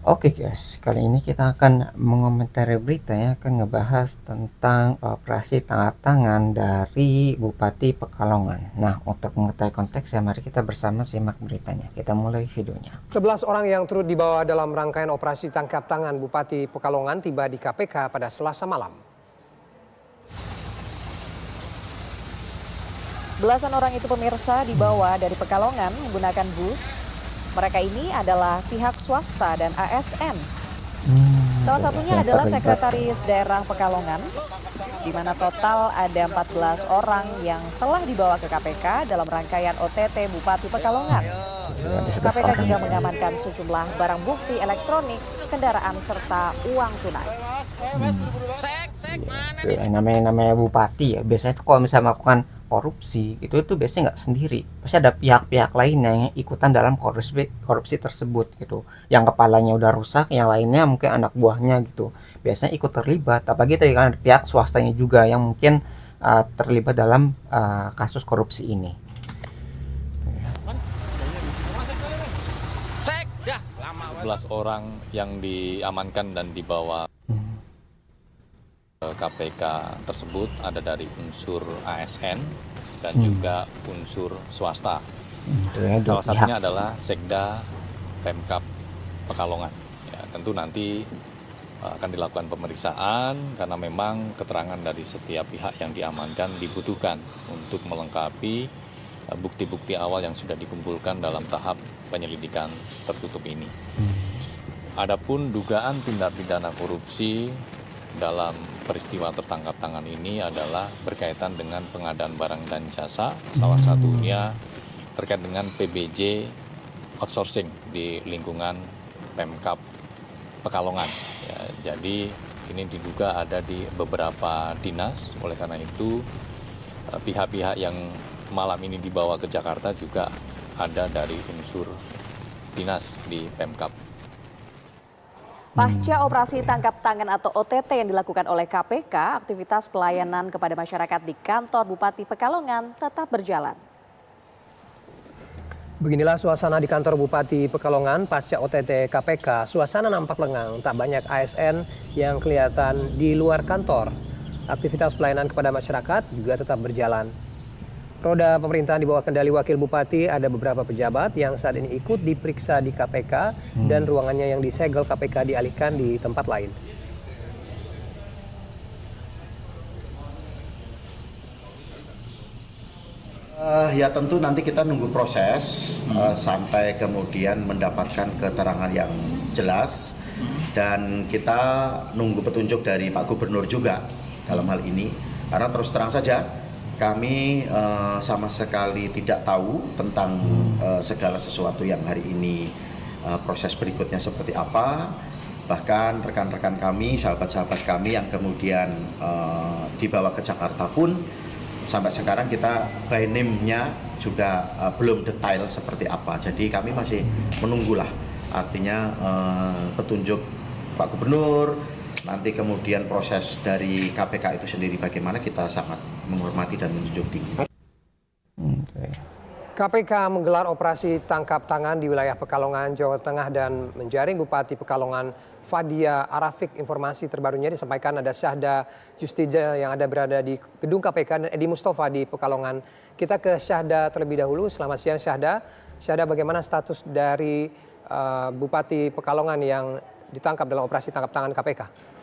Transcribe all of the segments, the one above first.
Oke guys, kali ini kita akan mengomentari berita ya, akan ngebahas tentang operasi tangkap tangan dari Bupati Pekalongan. Nah, untuk mengetahui konteksnya, mari kita bersama simak beritanya. Kita mulai videonya. 11 orang yang turut dibawa dalam rangkaian operasi tangkap tangan Bupati Pekalongan tiba di KPK pada Selasa malam. Belasan orang itu pemirsa dibawa dari Pekalongan menggunakan bus. Mereka ini adalah pihak swasta dan ASN. Salah satunya adalah Sekretaris Daerah Pekalongan, di mana total ada 14 orang yang telah dibawa ke KPK dalam rangkaian OTT Bupati Pekalongan. KPK juga mengamankan sejumlah barang bukti elektronik, kendaraan, serta uang tunai. Namanya bupati ya, biasanya tuh kalau misalnya melakukan korupsi itu biasanya nggak sendiri, pasti ada pihak-pihak lainnya yang ikutan dalam korupsi tersebut gitu, yang kepalanya udah rusak, yang lainnya mungkin anak buahnya gitu, biasanya ikut terlibat. Apalagi tadi kan ada pihak swastanya juga yang mungkin terlibat dalam kasus korupsi ini. 11 orang yang diamankan dan dibawa KPK tersebut ada dari unsur ASN dan juga unsur swasta. Salah satunya adalah Sekda Pemkab Pekalongan. Ya, tentu nanti akan dilakukan pemeriksaan karena memang keterangan dari setiap pihak yang diamankan dibutuhkan untuk melengkapi bukti-bukti awal yang sudah dikumpulkan dalam tahap penyelidikan tertutup ini. Adapun dugaan tindak pidana korupsi dalam peristiwa tertangkap tangan ini adalah berkaitan dengan pengadaan barang dan jasa, salah satunya terkait dengan PBJ outsourcing di lingkungan Pemkab Pekalongan. Ya, jadi ini diduga ada di beberapa dinas, oleh karena itu pihak-pihak yang malam ini dibawa ke Jakarta juga ada dari unsur dinas di Pemkab. Pasca operasi tangkap tangan atau OTT yang dilakukan oleh KPK, aktivitas pelayanan kepada masyarakat di kantor Bupati Pekalongan tetap berjalan. Beginilah suasana di kantor Bupati Pekalongan pasca OTT KPK. Suasana nampak lengang, tak banyak ASN yang kelihatan di luar kantor. Aktivitas pelayanan kepada masyarakat juga tetap berjalan. Roda pemerintahan di bawah kendali Wakil Bupati, ada beberapa pejabat yang saat ini ikut diperiksa di KPK dan ruangannya yang disegel KPK dialihkan di tempat lain. Ya tentu nanti kita nunggu proses sampai kemudian mendapatkan keterangan yang jelas dan kita nunggu petunjuk dari Pak Gubernur juga dalam hal ini, karena terus terang saja kami sama sekali tidak tahu tentang segala sesuatu yang hari ini proses berikutnya seperti apa. Bahkan rekan-rekan kami, sahabat-sahabat kami yang kemudian dibawa ke Jakarta pun sampai sekarang kita by name-nya juga belum detail seperti apa. Jadi kami masih menunggulah, artinya petunjuk Pak Gubernur, nanti kemudian proses dari KPK itu sendiri bagaimana, kita sangat menghormati dan menjunjung tinggi. KPK menggelar operasi tangkap tangan di wilayah Pekalongan, Jawa Tengah dan menjaring Bupati Pekalongan Fadia Arafik. Informasi terbarunya disampaikan ada Syahda Justija yang ada berada di gedung KPK dan Edi Mustafa di Pekalongan. Kita ke Syahda terlebih dahulu. Selamat siang Syahda. Syahda, bagaimana status dari Bupati Pekalongan yang ditangkap dalam operasi tangkap tangan KPK?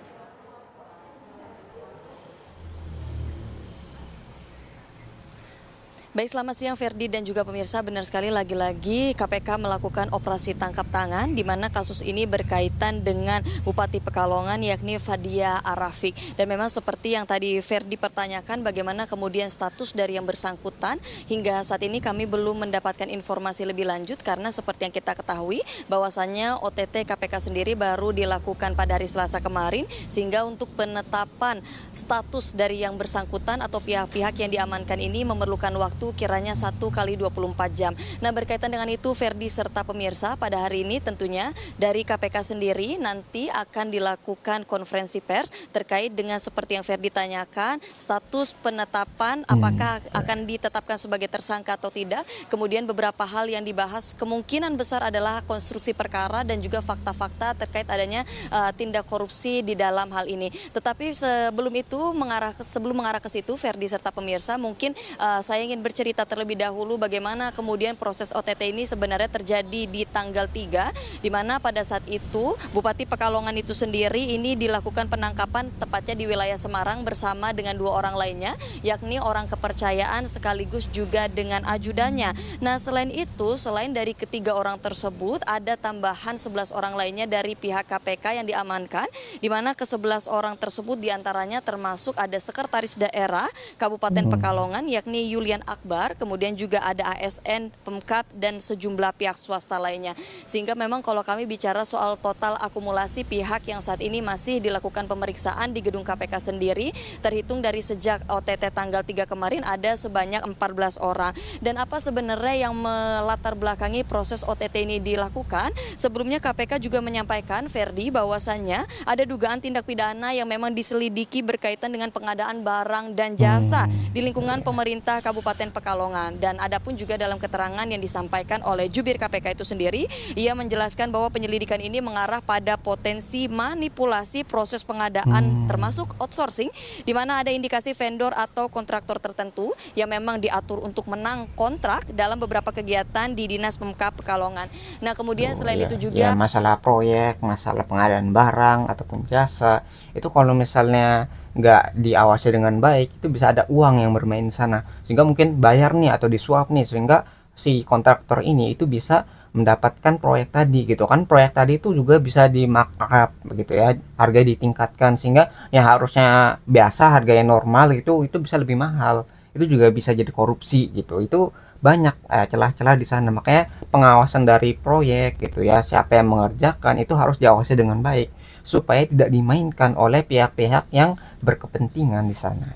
Baik, selamat siang Ferdi dan juga pemirsa. Benar sekali, lagi-lagi KPK melakukan operasi tangkap tangan di mana kasus ini berkaitan dengan Bupati Pekalongan yakni Fadia Arafik. Dan memang seperti yang tadi Ferdi pertanyakan, bagaimana kemudian status dari yang bersangkutan, hingga saat ini kami belum mendapatkan informasi lebih lanjut karena seperti yang kita ketahui bahwasannya OTT KPK sendiri baru dilakukan pada hari Selasa kemarin, sehingga untuk penetapan status dari yang bersangkutan atau pihak-pihak yang diamankan ini memerlukan waktu waktu kiranya 1 kali 24 jam. Nah, berkaitan dengan itu Ferdi serta pemirsa, pada hari ini tentunya dari KPK sendiri nanti akan dilakukan konferensi pers terkait dengan seperti yang Ferdi tanyakan, status penetapan apakah akan ditetapkan sebagai tersangka atau tidak. Kemudian beberapa hal yang dibahas kemungkinan besar adalah konstruksi perkara dan juga fakta-fakta terkait adanya tindak korupsi di dalam hal ini. Tetapi sebelum mengarah ke situ, Ferdi serta pemirsa, mungkin saya ingin bercerita terlebih dahulu bagaimana kemudian proses OTT ini sebenarnya terjadi di tanggal 3, di mana pada saat itu Bupati Pekalongan itu sendiri ini dilakukan penangkapan tepatnya di wilayah Semarang bersama dengan 2 orang lainnya, yakni orang kepercayaan sekaligus juga dengan ajudannya. Nah, selain itu, selain dari ketiga orang tersebut, ada tambahan 11 orang lainnya dari pihak KPK yang diamankan, di mana ke-11 orang tersebut diantaranya termasuk ada Sekretaris Daerah Kabupaten Pekalongan yakni Yulian Akbar, kemudian juga ada ASN, Pemkab, dan sejumlah pihak swasta lainnya. Sehingga memang kalau kami bicara soal total akumulasi pihak yang saat ini masih dilakukan pemeriksaan di gedung KPK sendiri, terhitung dari sejak OTT tanggal 3 kemarin ada sebanyak 14 orang. Dan apa sebenarnya yang melatar belakangi proses OTT ini dilakukan? Sebelumnya KPK juga menyampaikan, Ferdi, bahwasannya ada dugaan tindak pidana yang memang diselidiki berkaitan dengan pengadaan barang dan jasa di lingkungan pemerintah Kabupaten Pekalongan. Dan ada pun juga dalam keterangan yang disampaikan oleh jubir KPK itu sendiri, ia menjelaskan bahwa penyelidikan ini mengarah pada potensi manipulasi proses pengadaan termasuk outsourcing, di mana ada indikasi vendor atau kontraktor tertentu yang memang diatur untuk menang kontrak dalam beberapa kegiatan di Dinas Pemkab Pekalongan. Nah, kemudian selain itu juga masalah proyek, masalah pengadaan barang ataupun jasa, itu kalau misalnya nggak diawasi dengan baik, itu bisa ada uang yang bermain di sana, sehingga mungkin bayar nih atau disuap nih, sehingga si kontraktor ini itu bisa mendapatkan proyek tadi gitu kan. Proyek tadi itu juga bisa dimarkup begitu ya, harga ditingkatkan, sehingga yang harusnya biasa harganya normal itu bisa lebih mahal. Itu juga bisa jadi korupsi gitu. Itu banyak celah-celah di sana. Makanya pengawasan dari proyek gitu ya, siapa yang mengerjakan itu harus diawasi dengan baik supaya tidak dimainkan oleh pihak-pihak yang berkepentingan di sana.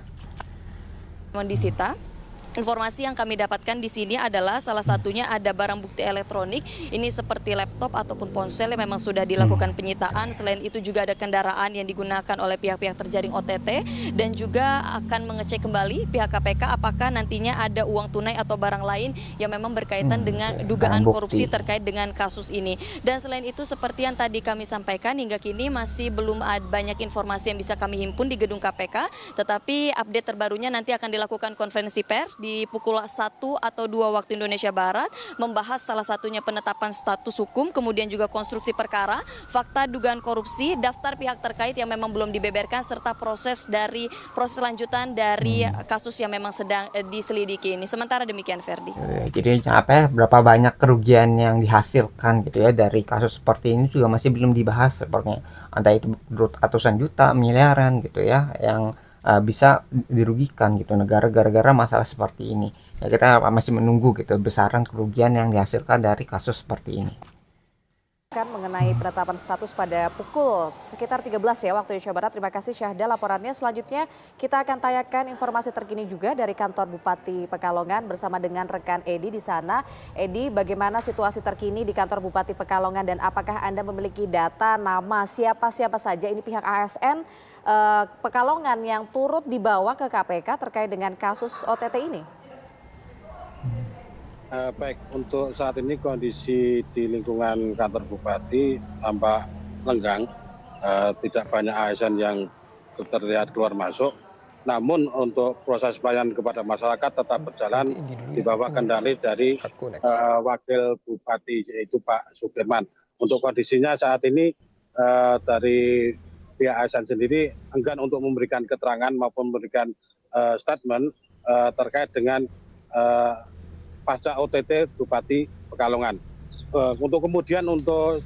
disita. Informasi yang kami dapatkan di sini adalah salah satunya ada barang bukti elektronik, ini seperti laptop ataupun ponsel yang memang sudah dilakukan penyitaan. Selain itu juga ada kendaraan yang digunakan oleh pihak-pihak terjaring OTT, dan juga akan mengecek kembali pihak KPK apakah nantinya ada uang tunai atau barang lain yang memang berkaitan dengan dugaan korupsi terkait dengan kasus ini. Dan selain itu seperti yang tadi kami sampaikan, hingga kini masih belum ada banyak informasi yang bisa kami himpun di gedung KPK, tetapi update terbarunya nanti akan dilakukan konferensi pers di pukul 1 atau 2 waktu Indonesia Barat, membahas salah satunya penetapan status hukum, kemudian juga konstruksi perkara, fakta dugaan korupsi, daftar pihak terkait yang memang belum dibeberkan, serta proses lanjutan dari kasus yang memang sedang diselidiki ini. Sementara demikian, Ferdi. Jadi berapa banyak kerugian yang dihasilkan gitu ya dari kasus seperti ini juga masih belum dibahas sepertinya. Entah itu ratusan juta, miliaran gitu ya, yang bisa dirugikan gitu negara gara-gara masalah seperti ini. Ya, kita masih menunggu gitu besaran kerugian yang dihasilkan dari kasus seperti ini. Mengenai penetapan status pada pukul sekitar 13 ya waktu Indonesia Barat. Terima kasih Syahda laporannya. Selanjutnya kita akan tayangkan informasi terkini juga dari kantor Bupati Pekalongan bersama dengan rekan Edi di sana. Edi, bagaimana situasi terkini di kantor Bupati Pekalongan dan apakah Anda memiliki data nama siapa-siapa saja ini pihak ASN Pekalongan yang turut dibawa ke KPK terkait dengan kasus OTT ini? Baik, untuk saat ini kondisi di lingkungan kantor Bupati tampak lenggang, tidak banyak ASN yang terlihat keluar masuk. Namun untuk proses pelayanan kepada masyarakat tetap berjalan di bawah kendali dari Wakil Bupati yaitu Pak Sudirman. Untuk kondisinya saat ini dari pihak ASN sendiri enggan untuk memberikan keterangan maupun memberikan statement terkait dengan pasca OTT Bupati Pekalongan. Untuk kemudian untuk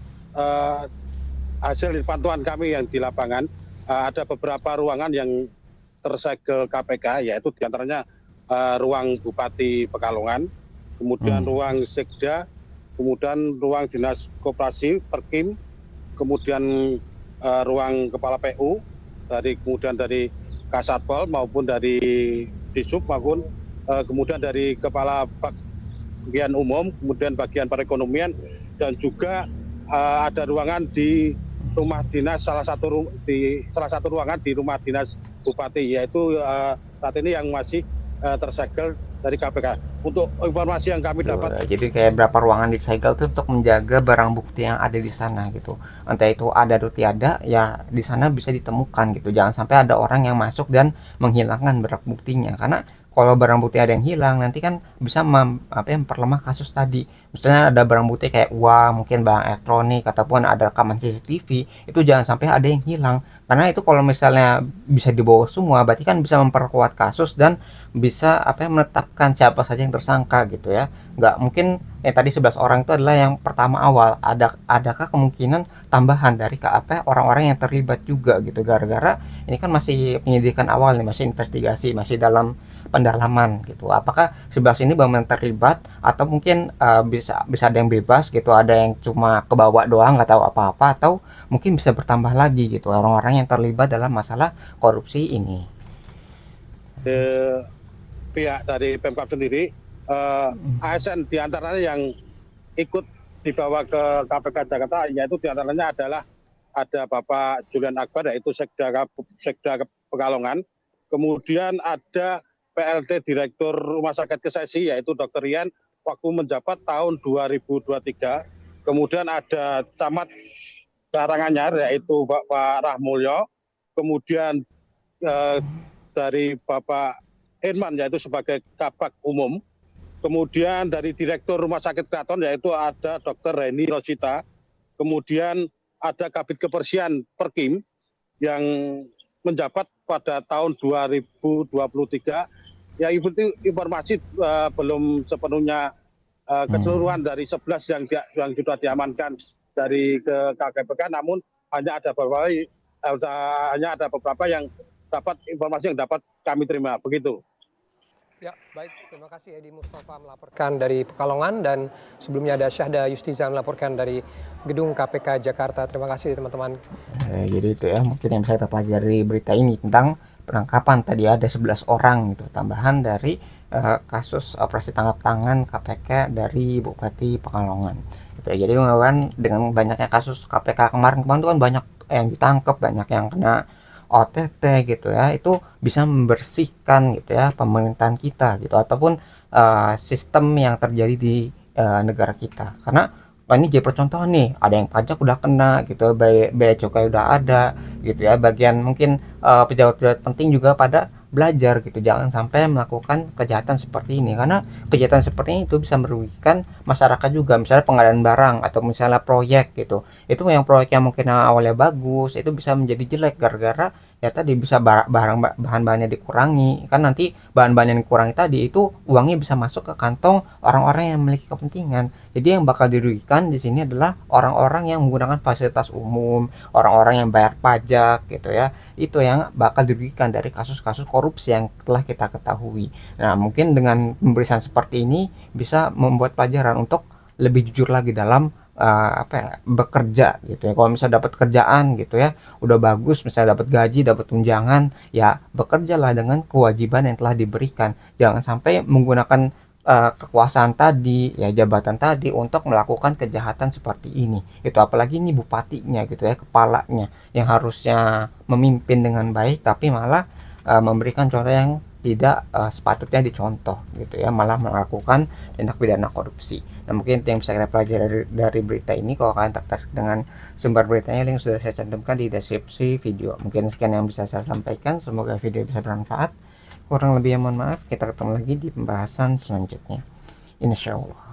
hasil pantauan kami yang di lapangan, ada beberapa ruangan yang tersegel KPK, yaitu diantaranya ruang Bupati Pekalongan, kemudian ruang Sekda, kemudian ruang Dinas Koperasi Perkim, kemudian ruang Kepala PU, kemudian dari Kasatpol maupun dari Disub maupun kemudian dari kepala bagian umum, kemudian bagian perekonomian, dan juga ada ruangan di rumah dinas salah satu ruangan di rumah dinas Bupati, yaitu saat ini yang masih tersegel dari KPK. Untuk informasi yang kami dapat, jadi kayak berapa ruangan disegel tuh untuk menjaga barang bukti yang ada di sana gitu. Entah itu ada atau tiada, ya di sana bisa ditemukan gitu. Jangan sampai ada orang yang masuk dan menghilangkan barang buktinya. Karena kalau barang bukti ada yang hilang, nanti kan bisa memperlemah kasus tadi. Misalnya ada barang bukti kayak uang, mungkin barang elektronik, ataupun ada rekaman CCTV, itu jangan sampai ada yang hilang. Karena itu kalau misalnya bisa dibawa semua, berarti kan bisa memperkuat kasus dan bisa menetapkan siapa saja yang tersangka gitu ya. Nggak mungkin tadi 11 orang itu adalah yang pertama awal. Adakah kemungkinan tambahan dari orang-orang yang terlibat juga gitu, gara-gara ini kan masih penyelidikan awal nih, masih investigasi, masih dalam pendalaman gitu. Apakah 11 ini benar terlibat atau mungkin bisa ada yang bebas gitu, ada yang cuma kebawa doang nggak tahu apa-apa, atau mungkin bisa bertambah lagi gitu orang-orang yang terlibat dalam masalah korupsi ini. Pihak dari Pemkab sendiri, ASN diantaranya yang ikut dibawa ke KPK Jakarta, yaitu diantaranya adalah ada Bapak Julian Akbar, yaitu Sekda Pekalongan, kemudian ada PLT Direktur Rumah Sakit Kesesi, yaitu Dr. Rian, waktu menjabat tahun 2023, kemudian ada Camat Karanganyar, yaitu Bapak Rahmulyo, kemudian dari Bapak Irman, yaitu sebagai Kabak Umum, kemudian dari Direktur Rumah Sakit Kraton, yaitu ada Dr. Reni Rosita, kemudian ada Kabid Kebersihan Perkim yang menjabat pada tahun 2023. Ya, itu informasi belum sepenuhnya keseluruhan dari 11 yang sudah diamankan dari ke KPK, namun hanya ada beberapa yang dapat informasi yang dapat kami terima, begitu. Ya, baik. Terima kasih Edi Mustafa melaporkan dari Pekalongan, dan sebelumnya ada Syahda Yustiza melaporkan dari Gedung KPK Jakarta. Terima kasih teman-teman. Jadi itu ya mungkin yang bisa kita pelajari dari berita ini tentang penangkapan tadi ada 11 orang gitu, tambahan dari kasus operasi tangkap tangan KPK dari Bupati Pekalongan. Gitu ya. Jadi kawan, dengan banyaknya kasus KPK kemarin itu kan banyak yang ditangkap, banyak yang kena OTT gitu ya, itu bisa membersihkan gitu ya pemerintahan kita gitu, ataupun sistem yang terjadi di negara kita. Karena ini jadi percontohan nih, ada yang pajak udah kena gitu, bea cukai udah ada gitu ya, bagian mungkin pejabat-pejabat penting juga pada belajar gitu, jangan sampai melakukan kejahatan seperti ini, karena kejahatan seperti ini itu bisa merugikan masyarakat juga. Misalnya pengadaan barang atau misalnya proyek gitu, itu yang proyek yang mungkin awalnya bagus itu bisa menjadi jelek gara-gara ya tadi bisa bahan-bahannya dikurangi, kan nanti bahan-bahan yang dikurangi tadi itu uangnya bisa masuk ke kantong orang-orang yang memiliki kepentingan. Jadi yang bakal dirugikan di sini adalah orang-orang yang menggunakan fasilitas umum, orang-orang yang bayar pajak gitu ya, itu yang bakal dirugikan dari kasus-kasus korupsi yang telah kita ketahui. Nah, mungkin dengan pemberitaan seperti ini bisa membuat pelajaran untuk lebih jujur lagi dalam bekerja gitu ya. Kalau misalnya dapat kerjaan gitu ya, udah bagus, misalnya dapat gaji, dapat tunjangan, ya bekerjalah dengan kewajiban yang telah diberikan. Jangan sampai menggunakan kekuasaan tadi ya, jabatan tadi untuk melakukan kejahatan seperti ini. Itu apalagi ini bupatinya gitu ya, kepalanya yang harusnya memimpin dengan baik, tapi malah memberikan contoh yang tidak sepatutnya dicontoh gitu ya, malah melakukan tindak pidana korupsi. Nah, mungkin itu yang bisa kita pelajari dari berita ini. Kalau kalian tertarik dengan sumber beritanya, link sudah saya cantumkan di deskripsi video. Mungkin sekian yang bisa saya sampaikan, semoga video bisa bermanfaat. Kurang lebihnya mohon maaf, kita ketemu lagi di pembahasan selanjutnya, insya Allah.